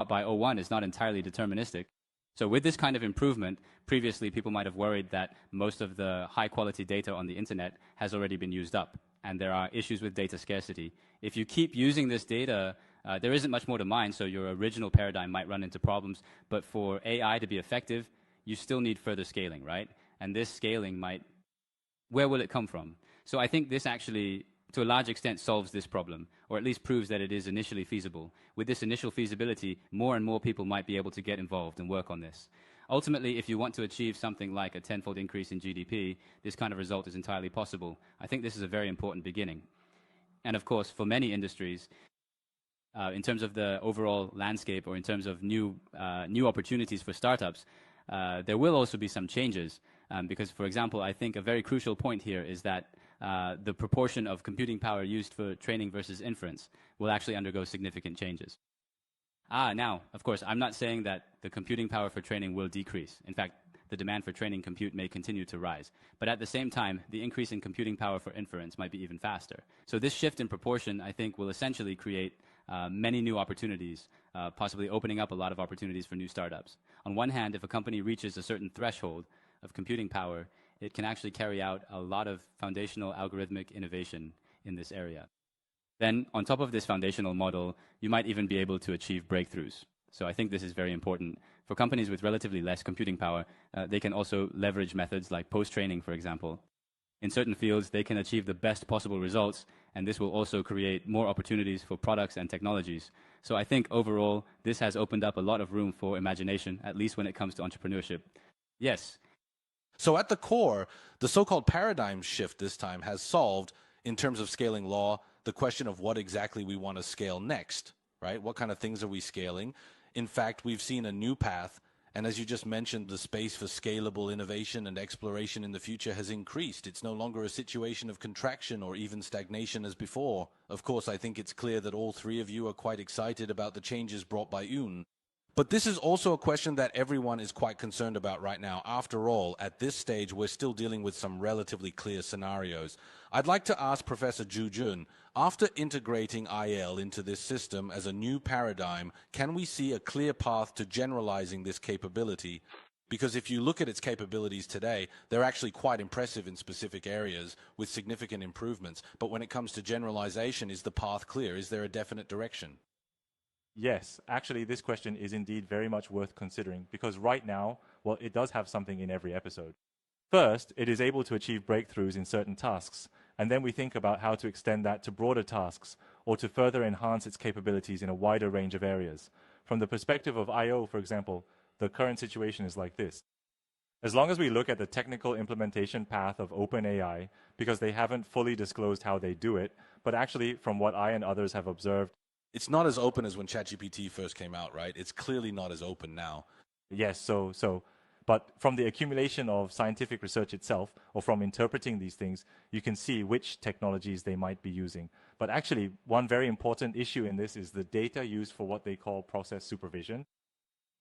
by O1 is not entirely deterministic. So with this kind of improvement, previously people might have worried that most of the high-quality data on the internet has already been used up, and there are issues with data scarcity. If you keep using this data, there isn't much more to mine, so your original paradigm might run into problems. But for AI to be effective, you still need further scaling, right? And this scaling where will it come from? So I think this actually, to a large extent, solves this problem, or at least proves that it is initially feasible. With this initial feasibility, more and more people might be able to get involved and work on this. Ultimately, if you want to achieve something like a tenfold increase in GDP, this kind of result is entirely possible. I think this is a very important beginning. And of course, for many industries, in terms of the overall landscape or in terms of new opportunities for startups, there will also be some changes. Because, for example, I think a very crucial point here is that the proportion of computing power used for training versus inference will actually undergo significant changes. Now, of course, I'm not saying that the computing power for training will decrease. In fact, the demand for training compute may continue to rise. But at the same time, the increase in computing power for inference might be even faster. So this shift in proportion, I think, will essentially create many new opportunities, possibly opening up a lot of opportunities for new startups. On one hand, if a company reaches a certain threshold of computing power, it can actually carry out a lot of foundational algorithmic innovation in this area. Then, on top of this foundational model, you might even be able to achieve breakthroughs. So I think this is very important. For companies with relatively less computing power, they can also leverage methods like post-training, for example. In certain fields, they can achieve the best possible results, and this will also create more opportunities for products and technologies. So I think overall, this has opened up a lot of room for imagination, at least when it comes to entrepreneurship. Yes. So at the core, the so-called paradigm shift this time has solved, in terms of scaling law, the question of what exactly we want to scale next, right? What kind of things are we scaling? In fact, we've seen a new path, and as you just mentioned, the space for scalable innovation and exploration in the future has increased. It's no longer a situation of contraction or even stagnation as before. Of course, I think it's clear that all three of you are quite excited about the changes brought by Yoon. But this is also a question that everyone is quite concerned about right now. After all, at this stage, we're still dealing with some relatively clear scenarios. I'd like to ask Professor Zhu Jun, after integrating IL into this system as a new paradigm, can we see a clear path to generalizing this capability? Because if you look at its capabilities today, they're actually quite impressive in specific areas with significant improvements. But when it comes to generalization, is the path clear? Is there a definite direction? Yes, actually, this question is indeed very much worth considering because right now, well, it does have something in every episode. First, it is able to achieve breakthroughs in certain tasks, and then we think about how to extend that to broader tasks or to further enhance its capabilities in a wider range of areas. From the perspective of I/O, for example, the current situation is like this. As long as we look at the technical implementation path of OpenAI, because they haven't fully disclosed how they do it, but actually, from what I and others have observed, it's not as open as when ChatGPT first came out, right? It's clearly not as open now. Yes, but from the accumulation of scientific research itself, or from interpreting these things, you can see which technologies they might be using. But actually, one very important issue in this is the data used for what they call process supervision.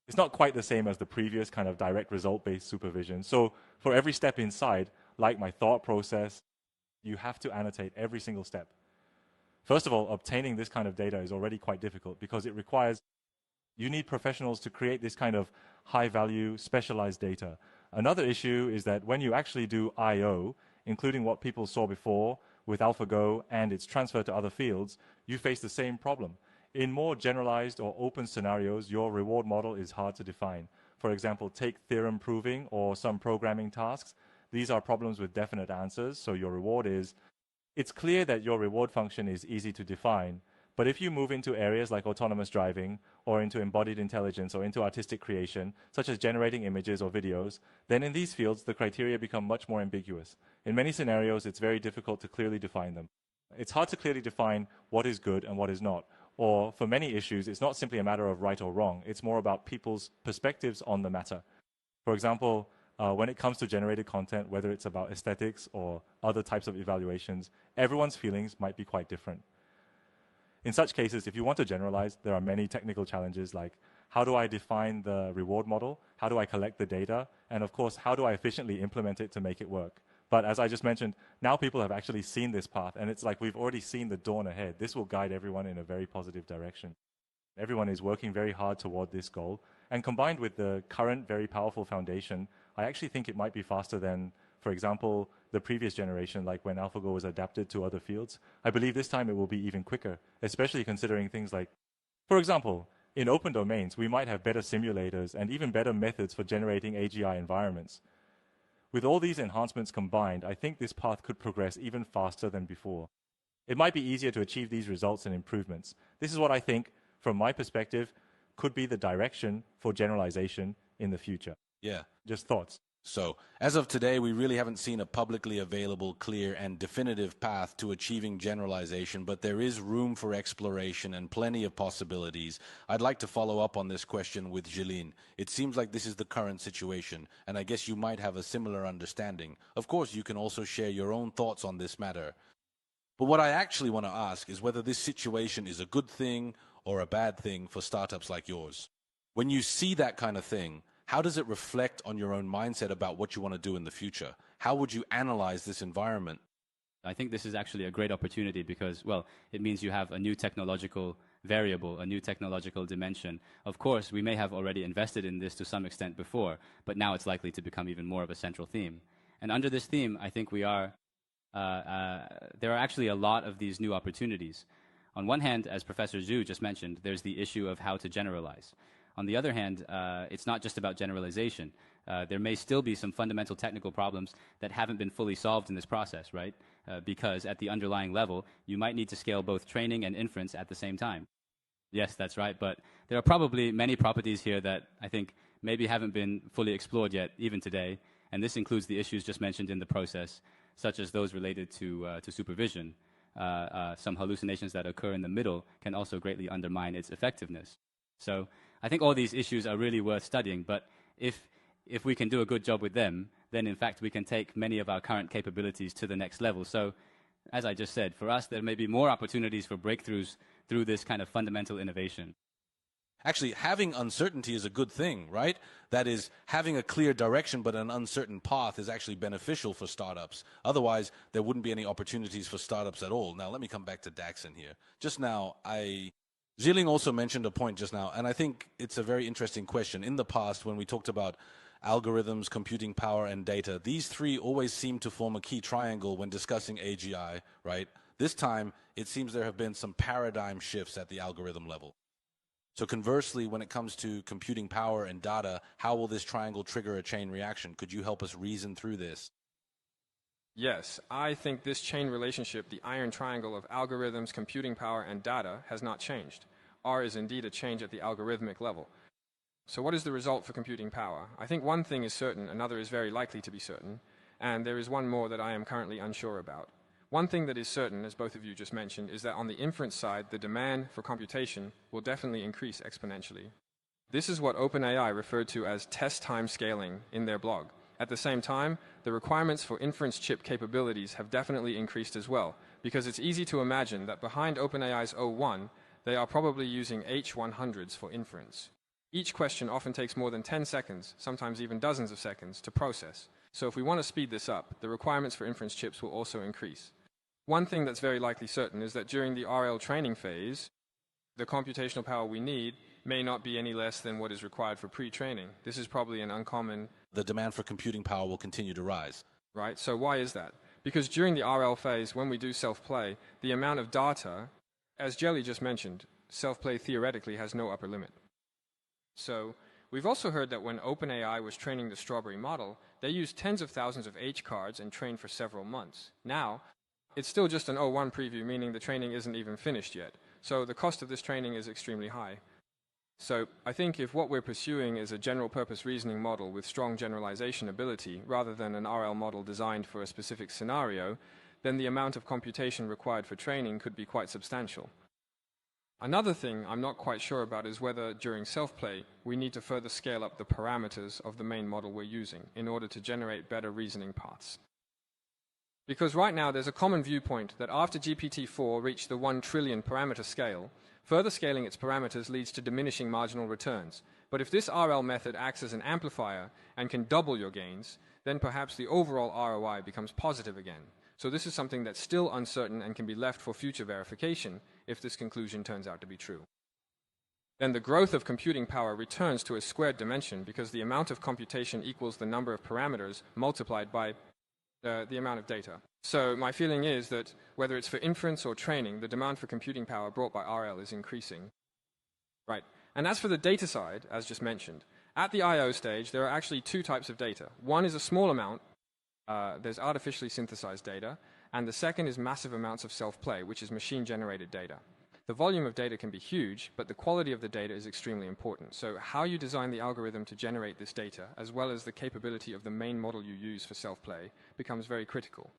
It's not quite the same as the previous kind of direct result-based supervision. So for every step inside, like my thought process, you have to annotate every single step. First of all, obtaining this kind of data is already quite difficult because you need professionals to create this kind of high-value, specialized data. Another issue is that when you actually do I/O, including what people saw before with AlphaGo and its transfer to other fields, you face the same problem. In more generalized or open scenarios, your reward model is hard to define. For example, take theorem proving or some programming tasks. These are problems with definite answers, so your reward is. It's clear that your reward function is easy to define, but if you move into areas like autonomous driving or into embodied intelligence or into artistic creation, such as generating images or videos, then in these fields, the criteria become much more ambiguous. In many scenarios, it's very difficult to clearly define them. It's hard to clearly define what is good and what is not. Or for many issues, it's not simply a matter of right or wrong. It's more about people's perspectives on the matter. For example, when it comes to generated content, whether it's about aesthetics or other types of evaluations, everyone's feelings might be quite different. In such cases, if you want to generalize, there are many technical challenges like how do I define the reward model? How do I collect the data? And of course, how do I efficiently implement it to make it work? But as I just mentioned, now people have actually seen this path, and it's like we've already seen the dawn ahead. This will guide everyone in a very positive direction. Everyone is working very hard toward this goal. And combined with the current very powerful foundation, I actually think it might be faster than, for example, the previous generation, like when AlphaGo was adapted to other fields. I believe this time it will be even quicker, especially considering things like, for example, in open domains, we might have better simulators and even better methods for generating AGI environments. With all these enhancements combined, I think this path could progress even faster than before. It might be easier to achieve these results and improvements. This is what I think, from my perspective, could be the direction for generalization in the future. Yeah. Just thoughts. So, as of today, we really haven't seen a publicly available, clear, and definitive path to achieving generalization, but there is room for exploration and plenty of possibilities. I'd like to follow up on this question with Zhilin. It seems like this is the current situation, and I guess you might have a similar understanding. Of course, you can also share your own thoughts on this matter. But what I actually want to ask is whether this situation is a good thing or a bad thing for startups like yours. When you see that kind of thing, how does it reflect on your own mindset about what you want to do in the future? How would you analyze this environment? I think this is actually a great opportunity because, well, it means you have a new technological variable, a new technological dimension. Of course, we may have already invested in this to some extent before, but now it's likely to become even more of a central theme. And under this theme, I think there are actually a lot of these new opportunities. On one hand, as Professor Zhu just mentioned, there's the issue of how to generalize. On the other hand, it's not just about generalization. There may still be some fundamental technical problems that haven't been fully solved in this process, right? Because at the underlying level, you might need to scale both training and inference at the same time. Yes, that's right, but there are probably many properties here that I think maybe haven't been fully explored yet, even today, and this includes the issues just mentioned in the process, such as those related to supervision. Some hallucinations that occur in the middle can also greatly undermine its effectiveness. So I think all these issues are really worth studying, but if we can do a good job with them, then in fact we can take many of our current capabilities to the next level. So as I just said, for us there may be more opportunities for breakthroughs through this kind of fundamental innovation. Actually, having uncertainty is a good thing, right? That is, having a clear direction but an uncertain path is actually beneficial for startups. Otherwise, there wouldn't be any opportunities for startups at all. Now, let me come back to Daxon here. Just now, Zhilin also mentioned a point just now, and I think it's a very interesting question. In the past, when we talked about algorithms, computing power, and data, these three always seem to form a key triangle when discussing AGI, right? This time, it seems there have been some paradigm shifts at the algorithm level. So conversely, when it comes to computing power and data, how will this triangle trigger a chain reaction? Could you help us reason through this? Yes, I think this chain relationship, the iron triangle of algorithms, computing power, and data, has not changed. R is indeed a change at the algorithmic level. So what is the result for computing power? I think one thing is certain, another is very likely to be certain, and there is one more that I am currently unsure about. One thing that is certain, as both of you just mentioned, is that on the inference side, the demand for computation will definitely increase exponentially. This is what OpenAI referred to as test time scaling in their blog. At the same time, the requirements for inference chip capabilities have definitely increased as well, because it's easy to imagine that behind OpenAI's O1, they are probably using H100s for inference. Each question often takes more than 10 seconds, sometimes even dozens of seconds, to process. So if we want to speed this up, the requirements for inference chips will also increase. One thing that's very likely certain is that during the RL training phase, the computational power we need may not be any less than what is required for pre-training. This is probably an uncommon... The demand for computing power will continue to rise. Right, so why is that? Because during the RL phase, when we do self-play, the amount of data, as Jelly just mentioned, self-play theoretically has no upper limit. So we've also heard that when OpenAI was training the Strawberry model, they used tens of thousands of H cards and trained for several months. Now, it's still just an O1 preview, meaning the training isn't even finished yet. So the cost of this training is extremely high. So I think if what we're pursuing is a general-purpose reasoning model with strong generalization ability, rather than an RL model designed for a specific scenario, then the amount of computation required for training could be quite substantial. Another thing I'm not quite sure about is whether during self-play we need to further scale up the parameters of the main model we're using in order to generate better reasoning paths. Because right now there's a common viewpoint that after GPT-4 reached the 1 trillion parameter scale, further scaling its parameters leads to diminishing marginal returns. But if this RL method acts as an amplifier and can double your gains, then perhaps the overall ROI becomes positive again. So this is something that's still uncertain and can be left for future verification if this conclusion turns out to be true. then the growth of computing power returns to a squared dimension because the amount of computation equals the number of parameters multiplied by the amount of data. So my feeling is that whether it's for inference or training, the demand for computing power brought by RL is increasing. Right. And as for the data side, as just mentioned, at the I/O stage, there are actually two types of data. One is a small amount, there's artificially synthesized data, and the second is massive amounts of self-play, which is machine-generated data. The volume of data can be huge, but the quality of the data is extremely important. So how you design the algorithm to generate this data, as well as the capability of the main model you use for self-play, becomes very critical.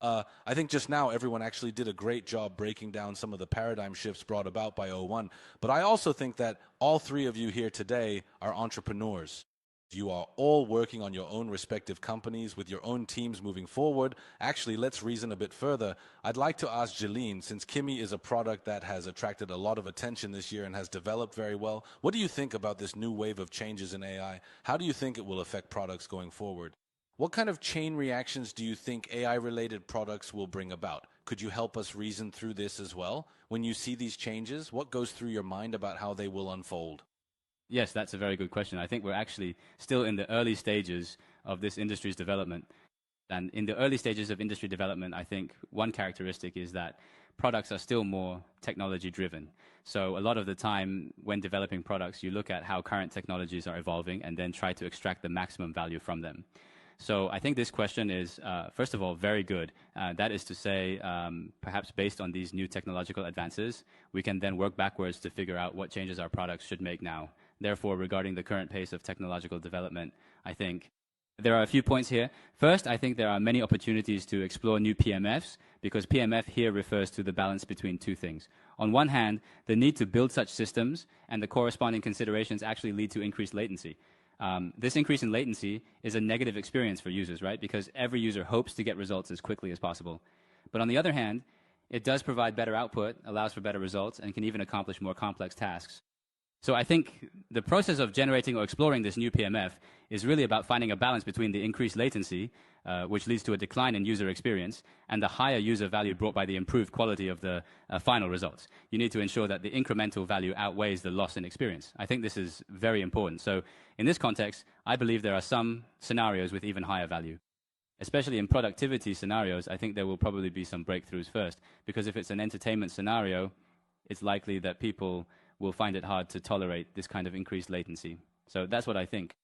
I think just now everyone actually did a great job breaking down some of the paradigm shifts brought about by O1. But I also think that all three of you here today are entrepreneurs. You are all working on your own respective companies with your own teams moving forward. Actually, let's reason a bit further. I'd like to ask Zhilin, since Kimi is a product that has attracted a lot of attention this year and has developed very well, what do you think about this new wave of changes in AI? How do you think it will affect products going forward? What kind of chain reactions do you think AI-related products will bring about? Could you help us reason through this as well? When you see these changes, what goes through your mind about how they will unfold? Yes, that's a very good question. I think we're actually still in the early stages of this industry's development. And in the early stages of industry development, I think one characteristic is that products are still more technology-driven. So a lot of the time when developing products, you look at how current technologies are evolving and then try to extract the maximum value from them. So I think this question is, first of all, very good. That is to say, perhaps based on these new technological advances, we can then work backwards to figure out what changes our products should make now. Therefore, regarding the current pace of technological development, I think there are a few points here. First, I think there are many opportunities to explore new PMFs, because PMF here refers to the balance between two things. On one hand, the need to build such systems and the corresponding considerations actually lead to increased latency. This increase in latency is a negative experience for users, right? Because every user hopes to get results as quickly as possible. But on the other hand, it does provide better output, allows for better results, and can even accomplish more complex tasks. So I think the process of generating or exploring this new PMF is really about finding a balance between the increased latency, which leads to a decline in user experience, and the higher user value brought by the improved quality of the final results. You need to ensure that the incremental value outweighs the loss in experience. I think this is very important. So in this context, I believe there are some scenarios with even higher value. Especially in productivity scenarios, I think there will probably be some breakthroughs first, because if it's an entertainment scenario, it's likely that people will find it hard to tolerate this kind of increased latency. So that's what I think.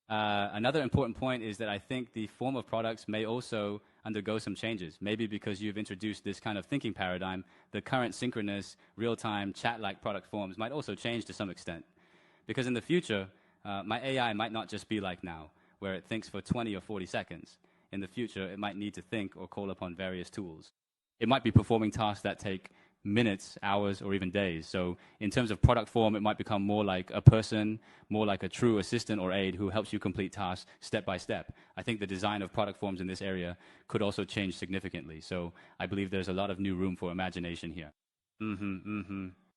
Another important point is that I think the form of products may also undergo some changes. Maybe because you've introduced this kind of thinking paradigm, the current synchronous, real-time, chat-like product forms might also change to some extent. Because in the future, my AI might not just be like now, where it thinks for 20 or 40 seconds. In the future, it might need to think or call upon various tools. It might be performing tasks that take minutes, hours, or even days. So in terms of product form, it might become more like a person, more like a true assistant or aide who helps you complete tasks step by step. I think the design of product forms in this area could also change significantly. So I believe there's a lot of new room for imagination here.